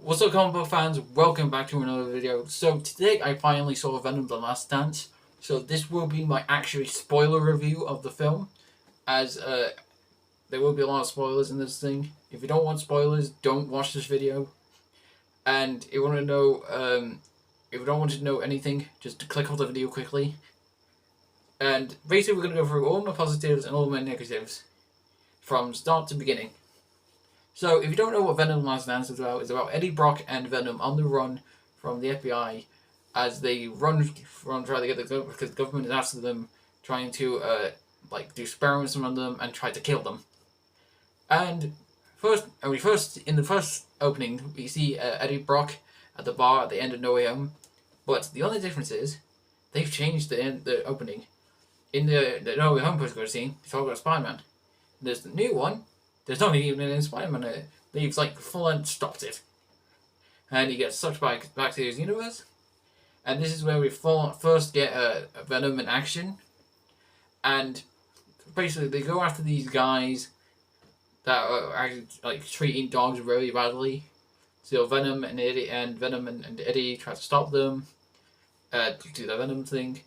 What's up, comic book fans? Welcome back to another video. So today I finally saw Venom: The Last Dance. So this will be my actually spoiler review of the film, as there will be a lot of spoilers in this thing. If you don't want spoilers, don't watch this video. And if you want to know, if you don't want to know anything, just click off the video quickly. And basically, we're gonna go through all my positives and all my negatives from start to beginning. So, if you don't know what Venom: Last Dance is about, it's about Eddie Brock and Venom on the run from the FBI as they run from trying to get the government, because the government is after them, trying to do experiments on them and try to kill them. And in the first opening, we see Eddie Brock at the bar at the end of No Way Home, but the only difference is they've changed the opening. In the No Way Home post-credit scene, it's all about Spider-Man. There's the new one. There's not even an Spider-Man in it. They've full on stopped it. And he gets sucked back to his universe. And this is where we first get Venom in action. And basically they go after these guys that are actually treating dogs really badly. So Venom and Eddie try to stop them, to do the Venom thing.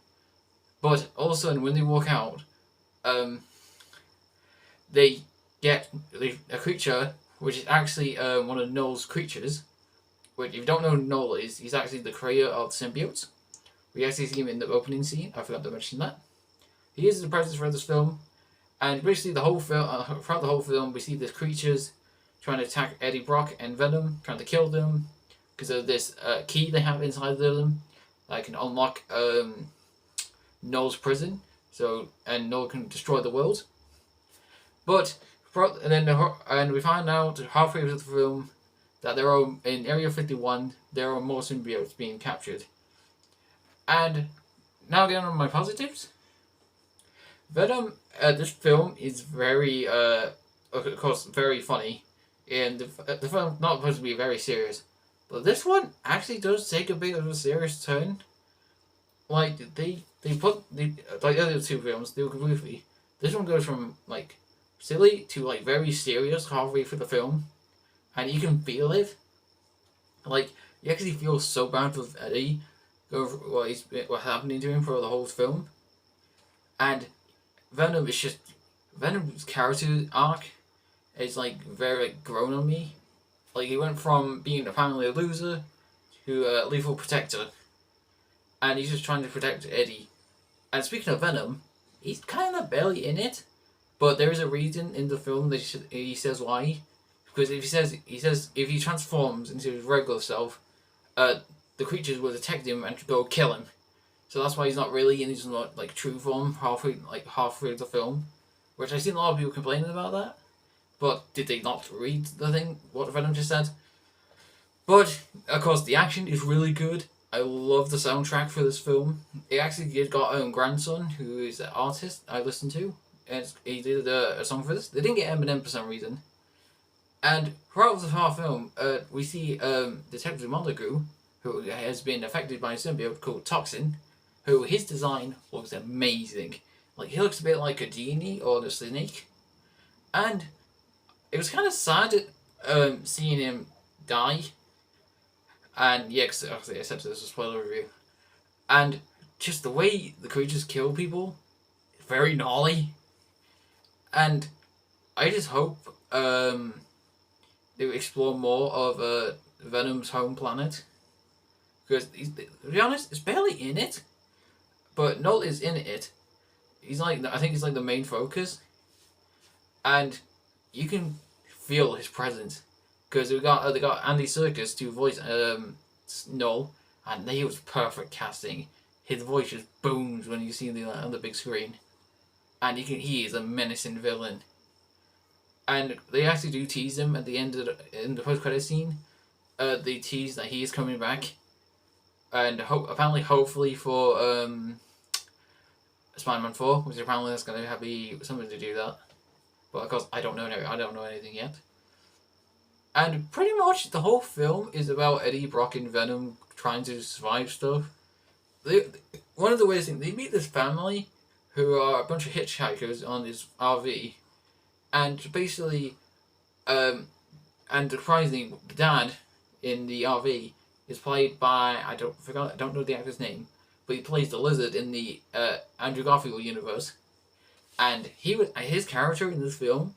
But all of a sudden when they walk out, they get a creature which is actually one of Null's creatures. Which, if you don't know who Null is, he's actually the creator of symbiotes. We actually see him in the opening scene. I forgot to mention that. He is the presence for this film, and basically the whole film, throughout the whole film, we see these creatures trying to attack Eddie Brock and Venom, trying to kill them because of this key they have inside of them that can unlock Null's prison. And Null can destroy the world. But and we find out halfway through the film that there are in Area 51 there are more symbiotes being captured. And now again on my positives. Venom, this film is very of course very funny, and the film not supposed to be very serious, but this one actually does take a bit of a serious turn. They put the other two films, they were goofy. This one goes from silly to very serious halfway through the film, and you can feel it. You actually feel so bad for Eddie, what's happening to him for the whole film. And Venom's character arc is very grown on me. He went from being apparently a loser to a lethal protector, and he's just trying to protect Eddie. And speaking of Venom, he's kind of barely in it. But there is a reason in the film that he says why. Because he says if he transforms into his regular self, the creatures will detect him and go kill him. So that's why he's not really in his true form halfway the film. Which I've seen a lot of people complaining about that. But did they not read the thing, what Venom just said? But of course the action is really good. I love the soundtrack for this film. It actually got own grandson, who is an artist I listen to. And he did a song for this. They didn't get Eminem for some reason. And throughout the whole film, we see Detective Montague, who has been affected by a symbiote called Toxin, who his design looks amazing. He looks a bit like a genie or a snake. And it was kind of sad seeing him die. And yeah, because obviously I said this was a spoiler review. And just the way the creatures kill people, very gnarly. And I just hope they will explore more of Venom's home planet. Because, to be honest, it's barely in it. But Null is in it. I think he's the main focus. And you can feel his presence. Because they got Andy Serkis to voice Null. And he was perfect casting. His voice just booms when you see him on the big screen. And he is a menacing villain. And they actually do tease him at the end in the post-credit scene. They tease that he is coming back. And hopefully for Spider-Man 4, which apparently that's going to be something to do that. But of course I don't know anything yet. And pretty much the whole film is about Eddie Brock and Venom trying to survive stuff. One of the weirdest things, they meet this family who are a bunch of hitchhikers on this RV, and basically, and surprisingly, the dad in the RV is played by I don't know the actor's name, but he plays the Lizard in the Andrew Garfield universe, and his character in this film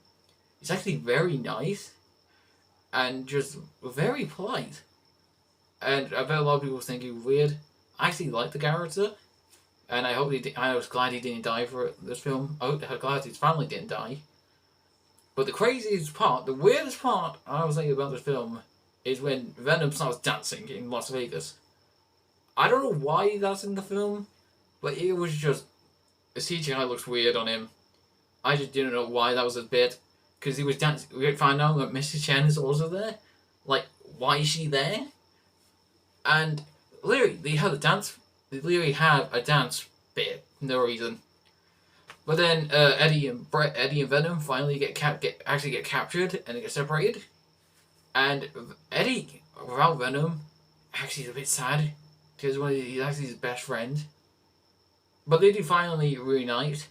is actually very nice and just very polite. And I bet a lot of people think he was weird. I actually like the character, and I was glad he didn't die for this film. I'm glad his family didn't die. But the weirdest part I was thinking about this film is when Venom starts dancing in Las Vegas. I don't know why that's in the film, but it was just the CGI looks weird on him. I just didn't know why that was a bit, because he was dancing. We find out that Mrs. Chen is also there. Like, why is she there? And literally, they literally have a dance bit for no reason. But then Eddie and Venom finally get captured and they get separated. And Eddie, without Venom, actually is a bit sad because he's actually his best friend. But they do finally reunite.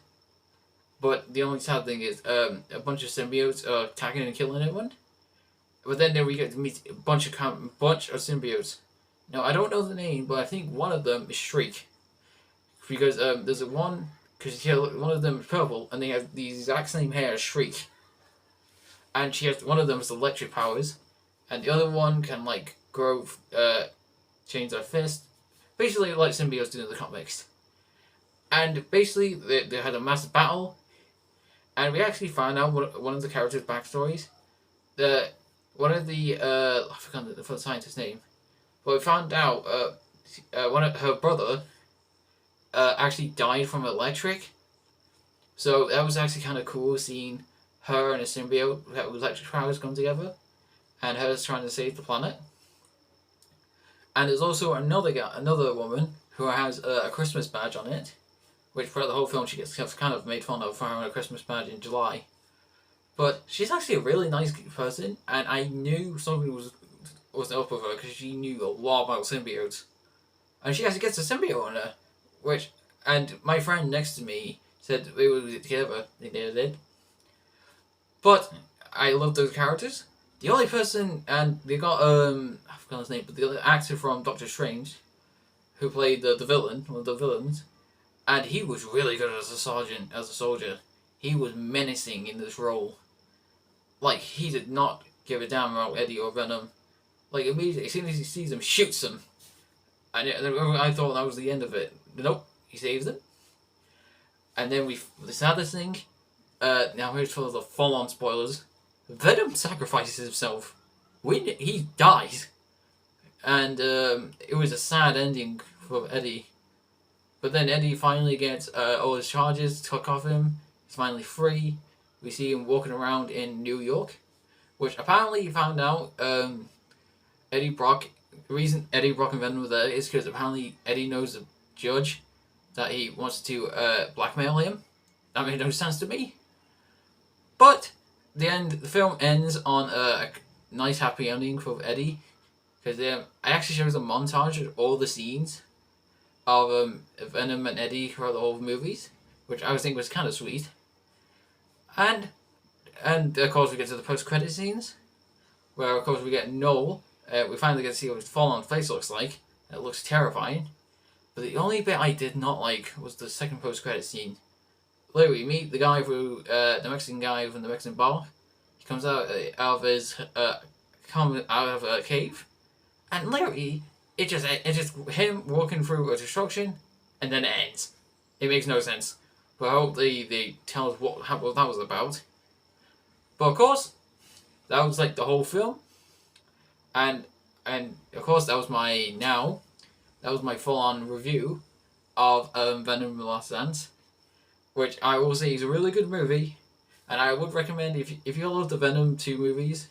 But the only sad thing is a bunch of symbiotes are attacking and killing everyone. But then we get to meet a bunch of symbiotes. Now I don't know the name, but I think one of them is Shriek, because there's one of them is purple and they have the exact same hair as Shriek, and one of them has electric powers, and the other one can like grow, change their fist, basically like symbiotes do in the comics. And basically they had a massive battle, and we actually found out one of the characters' backstories. One of the I forgot the scientist's name. But we found out her brother actually died from electric. So that was actually kind of cool seeing her and a symbiote with electric powers come together, and her trying to save the planet. And there's also another woman who has a Christmas badge on it, which throughout the whole film she gets kind of made fun of for having a Christmas badge in July. But she's actually a really nice person, and I knew something was up with her because she knew a lot about symbiotes, and she actually gets a symbiote on her, and my friend next to me said they were together. They never did. But I love those characters. The only person, and they got I forgot his name, but the other actor from Doctor Strange, who played the villain, one of the villains, and he was really good as a soldier. He was menacing in this role. Like, he did not give a damn about Eddie or Venom. Like, immediately, as soon as he sees them, shoots them. And I thought that was the end of it. Nope, he saves them. And then the saddest thing, now here's for the full-on spoilers. Venom sacrifices himself. He dies. And it was a sad ending for Eddie. But then Eddie finally gets all his charges took off him. He's finally free. We see him walking around in New York, which apparently he found out Eddie Brock. The reason Eddie Brock and Venom were there is because apparently Eddie knows the judge that he wants to blackmail him. That made no sense to me. But the film ends on a nice happy ending for Eddie, because it actually shows a montage of all the scenes of Venom and Eddie throughout the whole movies, which I think was kind of sweet. And of course we get to the post-credit scenes, where of course we get Noel. We finally get to see what his full-on face looks like. It looks terrifying. But the only bit I did not like was the second post-credit scene. Literally, we meet the guy the Mexican guy from the Mexican bar. He comes out of a cave, and literally, it's just him walking through a destruction, and then it ends. It makes no sense. But I hope they tell us what that was about. But of course, that was like the whole film, and of course that was my full-on review of Venom: The Last Dance, which I will say is a really good movie, and I would recommend if you love the Venom 2 movies,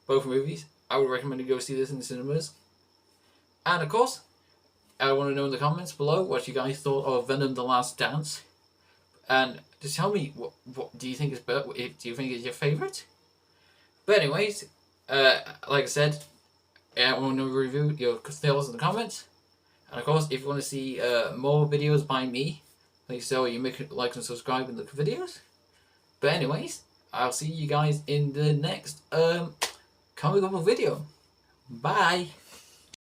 both movies, I would recommend you go see this in the cinemas. And of course, I want to know in the comments below what you guys thought of Venom: The Last Dance. And just tell me what do you think is better? Do you think it's your favourite? But anyways, like I said, I want to review your thoughts in the comments. And of course, if you want to see more videos by me, please so you make like and subscribe in the videos. But anyways, I'll see you guys in the next comic book video. Bye.